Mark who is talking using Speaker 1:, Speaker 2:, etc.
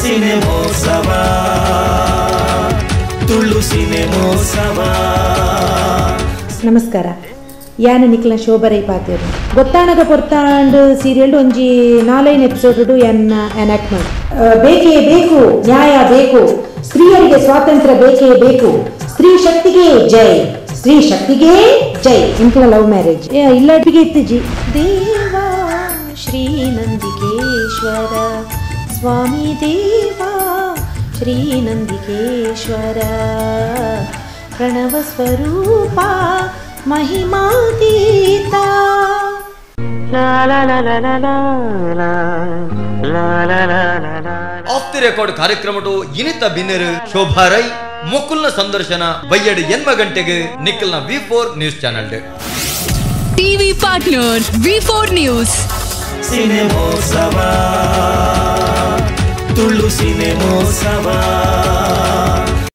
Speaker 1: ಸಿನೆಮೋತ್ಸವ ತುಳು ಸಿನೆಮೋತ್ಸವ.
Speaker 2: ನಮಸ್ಕಾರ, ಯಾನು ನಿಕ್ಲ ಶೋಭರೈ ಪಾತೆರು ಗೊತ್ತಾನಗ ಪೊರ್ತಾಂಡ್ ಸೀರಿಯಲ್ ಒಂಜಿ 4 ಎಪಿಸೋಡ್ ಎನಾಕ್ಟ್ ಮಾಡಿ. ಬೇಕೇ ಬೇಕು, ನ್ಯಾಯ ಬೇಕು, ಸ್ತ್ರೀಯರಿಗೆ ಸ್ವಾತಂತ್ರ್ಯ ಬೇಕೇ ಬೇಕು, ಸ್ತ್ರೀ ಶಕ್ತಿಗೆ ಜೈ, ಸ್ತ್ರೀ ಶಕ್ತಿಗೆ ಜೈ. ಇಂಕ್ಲ ಲವ್ ಮ್ಯಾರೇಜ್ ಇಲ್ಲಡಿಗೆ ಇತ್ತಿಜಿ. ದೇವಾ ಶ್ರೀ ನಂದಿಕೇಶ್ವರ ಸ್ವಾಮಿ, ದೇವಾ ಶ್ರೀ ನಂದಿಕೇಶ್ವರ ಪ್ರಣವ ಸ್ವರೂಪ ಮಹಿಮಾತೀತ.
Speaker 3: ಆಫ್ ದಿ ರೆಕಾರ್ಡ್ ಕಾರ್ಯಕ್ರಮಟು ಇನಿತ ಬಿನ್ನರು ಶೋಭಾರೈ ಮುಕುಲ್ನ ಸಂದರ್ಶನ ಬಯ್ಯಡ್ 8 ಗಂಟೆಗೆ ನಿಖಲ್ನ V4 news channel
Speaker 4: TV partner V4 news.
Speaker 1: ಸಿನೆಮೋತ್ಸವ Tulu ಸಿನೆಮೋತ್ಸವ.